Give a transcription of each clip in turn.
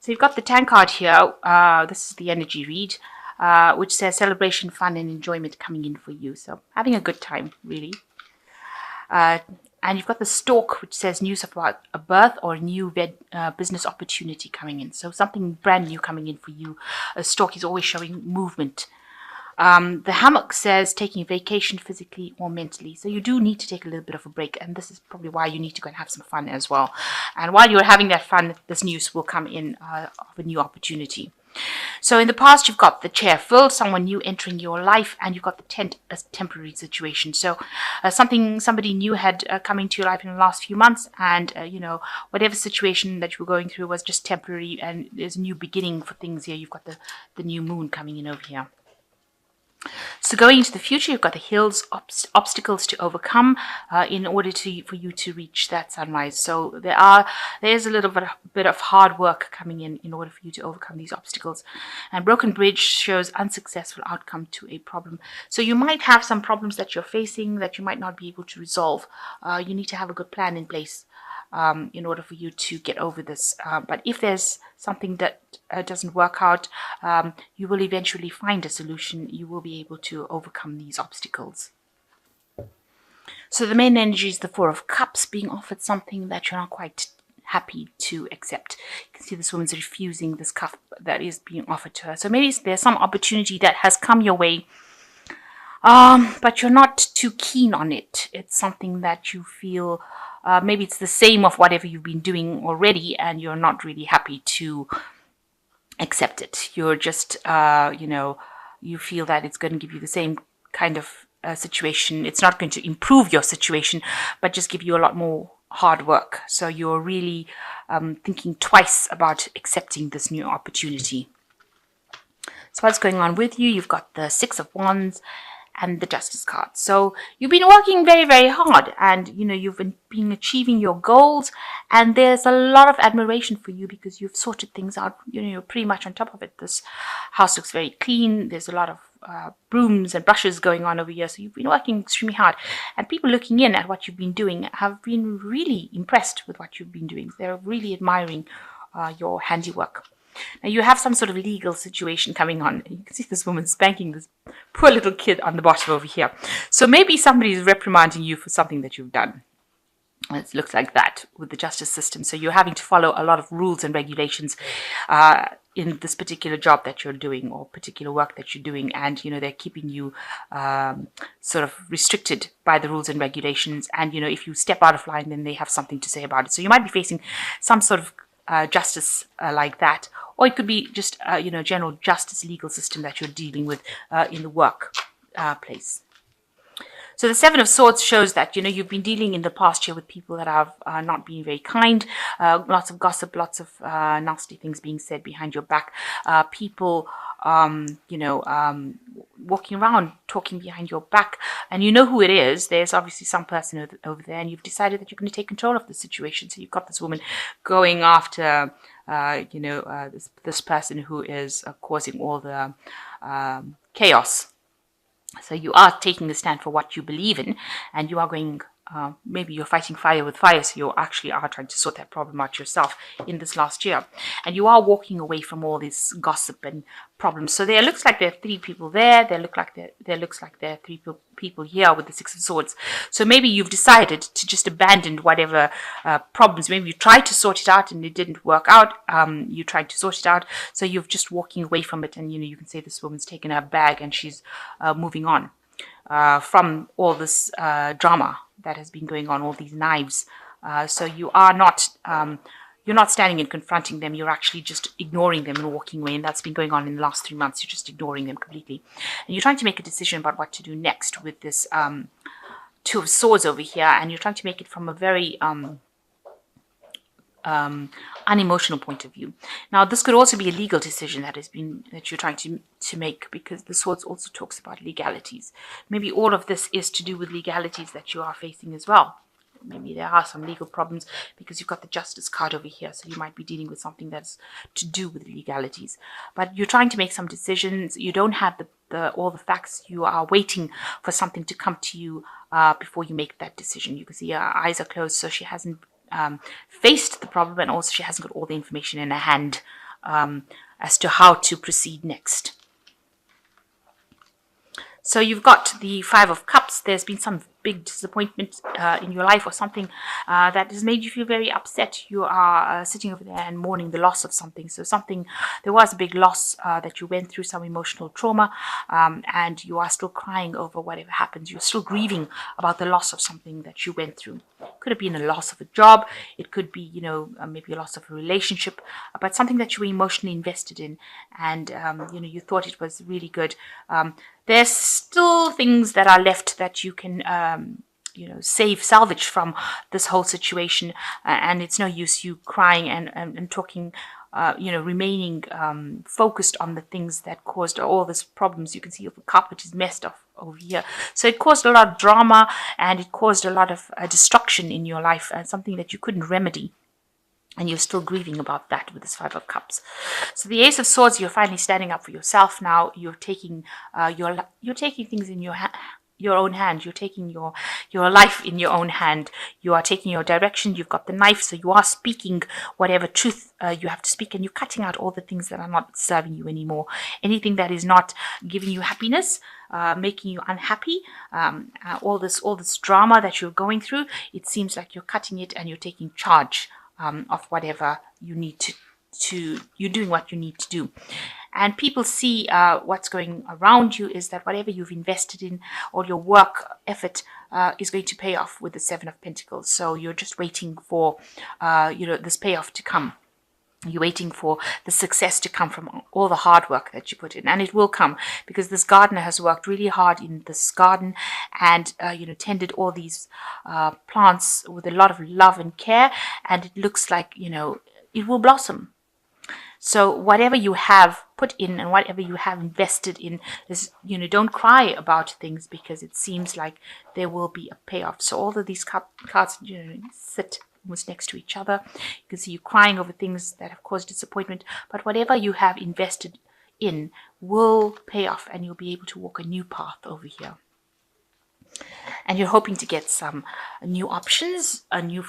So you've got the 10 card here. This is the energy read, which says celebration, fun, and enjoyment coming in for you. So having a good time, really. And you've got the stork, which says news about a birth or a new business opportunity coming in. So something brand new coming in for you. A stork is always showing movement. The hammock says taking a vacation physically or mentally. So you do need to take a little bit of a break. And this is probably why you need to go and have some fun as well. And while you're having that fun, this news will come in of a new opportunity. So in the past, you've got the chair filled, someone new entering your life, and you've got the tent as temporary situation. So somebody new had come into your life in the last few months, and whatever situation that you were going through was just temporary, and there's a new beginning for things here. You've got the new moon coming in over here. So going into the future, you've got the hills, obstacles to overcome in order for you to reach that sunrise. So there's a little bit of hard work coming in order for you to overcome these obstacles. And broken bridge shows unsuccessful outcome to a problem. So you might have some problems that you're facing that you might not be able to resolve. You need to have a good plan in place in order for you to get over this. But if there's something that doesn't work out, you will eventually find a solution. You will be able to overcome these obstacles. So the main energy is the Four of Cups, being offered something that you're not quite happy to accept. You can see this woman's refusing this cup that is being offered to her. So maybe there's some opportunity that has come your way, but you're not too keen on it. It's something that you feel maybe it's the same of whatever you've been doing already, and you're not really happy to accept it. You're just, you feel that it's going to give you the same kind of situation. It's not going to improve your situation, but just give you a lot more hard work. So you're really thinking twice about accepting this new opportunity. So what's going on with you? You've got the Six of Wands and the Justice card. So you've been working very, very hard, and you've been achieving your goals, and there's a lot of admiration for you because you've sorted things out. You're pretty much on top of it. This house looks very clean. There's a lot of brooms and brushes going on over here. So you've been working extremely hard, and people looking in at what you've been doing have been really impressed with what you've been doing. They're really admiring your handiwork. Now you have some sort of legal situation coming on. You can see this woman spanking this poor little kid on the bottom over here. So maybe somebody is reprimanding you for something that you've done. It looks like that with the justice system. So you're having to follow a lot of rules and regulations in this particular job that you're doing or particular work that you're doing. And, they're keeping you sort of restricted by the rules and regulations. And, if you step out of line, then they have something to say about it. So you might be facing some sort of justice like that, or it could be just general justice legal system that you're dealing with in the work place. So the Seven of Swords shows that you've been dealing in the past year with people that have not been very kind, lots of gossip, lots of nasty things being said behind your back, people walking around talking behind your back, and you know who it is. There's obviously some person over there, and you've decided that you're going to take control of the situation. So you've got this woman going after this person who is causing all the chaos. So you are taking a stand for what you believe in, and you are going, maybe you're fighting fire with fire, so you actually are trying to sort that problem out yourself in this last year. And you are walking away from all this gossip and problems. So there looks like there are three people there. There looks like there are three people here with the Six of Swords. So maybe you've decided to just abandon whatever problems. Maybe you tried to sort it out and it didn't work out. You tried to sort it out, so you're just walking away from it. And you can say this woman's taken her bag and she's moving on from all this drama that has been going on, all these knives. So you are not you're not standing and confronting them. You're actually just ignoring them and walking away. And that's been going on in the last 3 months. You're just ignoring them completely. And you're trying to make a decision about what to do next with this Two of Swords over here. And you're trying to make it from a very unemotional point of view. Now, this could also be a legal decision that you're trying to make, because the Swords also talks about legalities. Maybe all of this is to do with legalities that you are facing as well. Maybe there are some legal problems because you've got the Justice card over here. So you might be dealing with something that's to do with legalities. But you're trying to make some decisions. You don't have all the facts. You are waiting for something to come to you before you make that decision. You can see her eyes are closed, so she hasn't faced the problem, and also she hasn't got all the information in her hand as to how to proceed next. So you've got the Five of Cups. There's been some big disappointment in your life, or something that has made you feel very upset. You are sitting over there and mourning the loss of something. So there was a big loss that you went through, some emotional trauma, and you are still crying over whatever happened. You're still grieving about the loss of something that you went through. It could have been a loss of a job. It could be, maybe a loss of a relationship, but something that you were emotionally invested in, and you thought it was really good. There's still things that are left that you can, salvage from this whole situation. And it's no use you crying and talking, remaining focused on the things that caused all these problems. You can see the carpet is messed up over here. So it caused a lot of drama, and it caused a lot of destruction in your life, and something that you couldn't remedy. And you're still grieving about that with this Five of Cups. So the Ace of Swords, you're finally standing up for yourself now. You're taking you're taking things in your own hand. You're taking your life in your own hand. You are taking your direction. You've got the knife, so you are speaking whatever truth you have to speak, and you're cutting out all the things that are not serving you anymore. Anything that is not giving you happiness, making you unhappy, all this drama that you're going through, it seems like you're cutting it and you're taking charge of whatever you need to you're doing what you need to do. And people see what's going around you is that whatever you've invested in, all your work effort is going to pay off with the Seven of Pentacles. So you're just waiting for this payoff to come. You're waiting for the success to come from all the hard work that you put in, and it will come, because this gardener has worked really hard in this garden and tended all these plants with a lot of love and care, and it looks like it will blossom. So whatever you have put in and whatever you have invested in is, don't cry about things, because it seems like there will be a payoff. So all of these cards sit almost next to each other. You can see you crying over things that have caused disappointment, but whatever you have invested in will pay off, and you'll be able to walk a new path over here. And you're hoping to get some new options, a new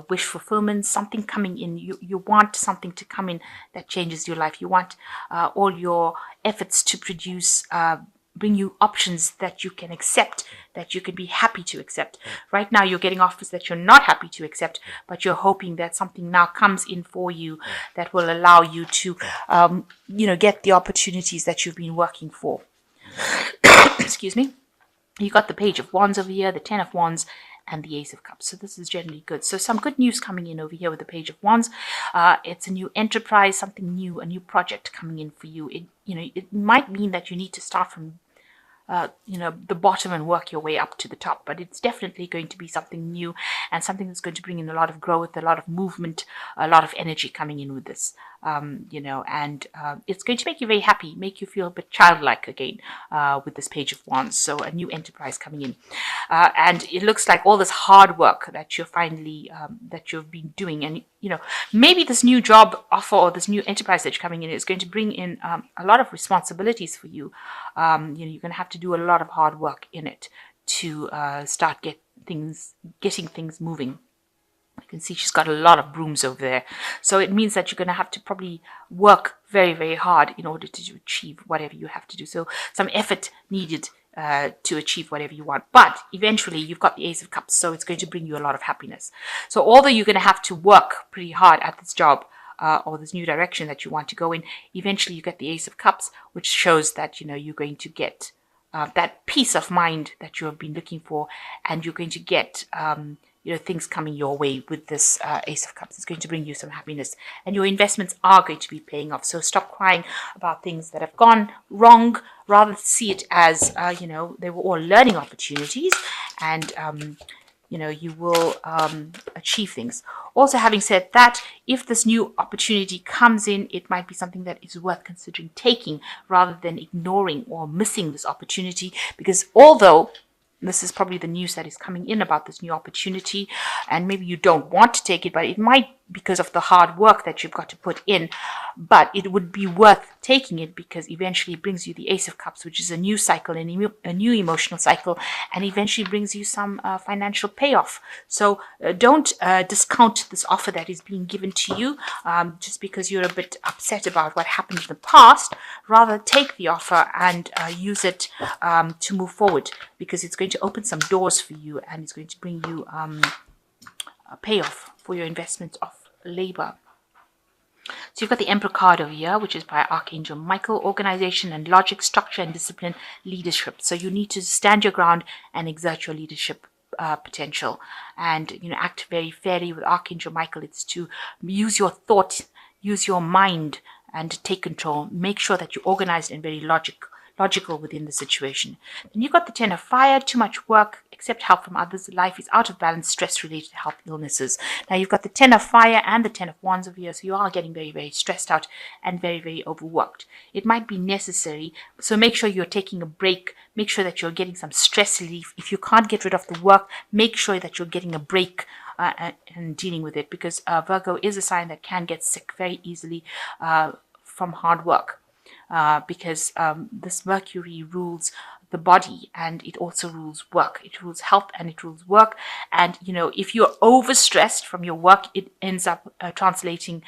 wish fulfillment, something coming in. You want something to come in that changes your life. You want all your efforts to produce bring you options that you can accept, that you can be happy to accept. Right now, you're getting offers that you're not happy to accept, but you're hoping that something now comes in for you that will allow you to, get the opportunities that you've been working for. Excuse me. You got the Page of Wands over here, the Ten of Wands, and the Ace of Cups. So this is generally good. So some good news coming in over here with the Page of Wands. It's a new enterprise, something new, a new project coming in for you. It might mean that you need to start from the bottom and work your way up to the top, but it's definitely going to be something new and something that's going to bring in a lot of growth, a lot of movement, a lot of energy coming in with this, and it's going to make you very happy, make you feel a bit childlike again with this Page of Wands. So a new enterprise coming in, and it looks like all this hard work that you're finally that you've been doing, and maybe this new job offer or this new enterprise that's coming in is going to bring in a lot of responsibilities for you. You're going to have to do a lot of hard work in it to start getting things moving. You can see she's got a lot of brooms over there. So it means that you're going to have to probably work very, very hard in order to achieve whatever you have to do. So some effort needed to achieve whatever you want. But eventually you've got the Ace of Cups, so it's going to bring you a lot of happiness. So although you're going to have to work pretty hard at this job or this new direction that you want to go in, eventually you get the Ace of Cups, which shows that you're going to get that peace of mind that you have been looking for, and you're going to get things coming your way with this Ace of Cups. It's going to bring you some happiness, and your investments are going to be paying off. So stop crying about things that have gone wrong. Rather see it as they were all learning opportunities, and you will achieve things. Also, having said that, if this new opportunity comes in, it might be something that is worth considering taking rather than ignoring or missing this opportunity, because although this is probably the news that is coming in about this new opportunity, and maybe you don't want to take it, but it might because of the hard work that you've got to put in, but it would be worth taking it because eventually it brings you the Ace of Cups, which is a new cycle, a new emotional cycle, and eventually brings you some financial payoff. So don't discount this offer that is being given to you just because you're a bit upset about what happened in the past. Rather, take the offer and use it to move forward, because it's going to open some doors for you and it's going to bring you a payoff for your investment of labor. So you've got the Emperor card over here, which is by Archangel Michael: organization and logic, structure and discipline, leadership. So you need to stand your ground and exert your leadership potential, and act very fairly. With Archangel Michael, it's to use your thought, use your mind, and take control. Make sure that you're organized and very logical within the situation. Then you've got the Ten of Fire: too much work, accept help from others. Life is out of balance, stress-related health illnesses. Now you've got the Ten of Fire and the Ten of Wands over here, so you are getting very, very stressed out and very, very overworked. It might be necessary, so make sure you're taking a break. Make sure that you're getting some stress relief. If you can't get rid of the work, make sure that you're getting a break and dealing with it, because Virgo is a sign that can get sick very easily from hard work. Because this Mercury rules the body and it also rules work. It rules health and it rules work. And, if you're overstressed from your work, it ends up translating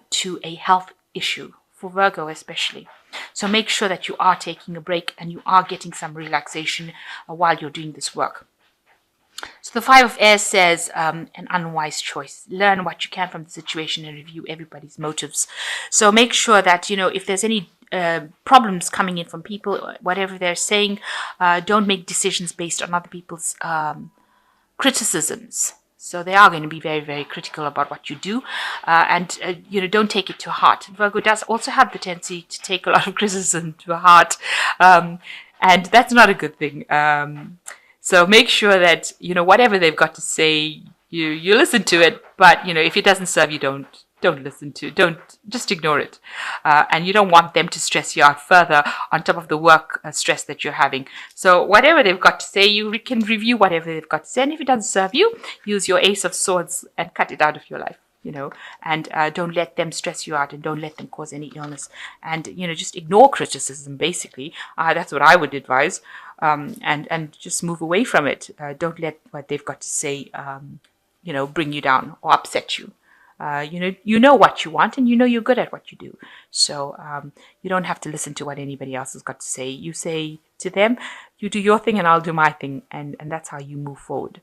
to a health issue for Virgo especially. So make sure that you are taking a break and you are getting some relaxation while you're doing this work. So the Five of Air says an unwise choice. Learn what you can from the situation and review everybody's motives. So make sure that, if there's any problems coming in from people, whatever they're saying, don't make decisions based on other people's criticisms. So they are going to be very, very critical about what you do, and don't take it to heart. Virgo does also have the tendency to take a lot of criticism to heart, and that's not a good thing. So make sure that, whatever they've got to say, you listen to it. But, if it doesn't serve you, don't listen to it. Just ignore it. And you don't want them to stress you out further on top of the work stress that you're having. So whatever they've got to say, you can review whatever they've got to say. And if it doesn't serve you, use your Ace of Swords and cut it out of your life. And don't let them stress you out and don't let them cause any illness. And, just ignore criticism, basically. That's what I would advise. And just move away from it. Don't let what they've got to say, bring you down or upset you. You know what you want and you're good at what you do. So you don't have to listen to what anybody else has got to say. You say to them, you do your thing and I'll do my thing. And that's how you move forward.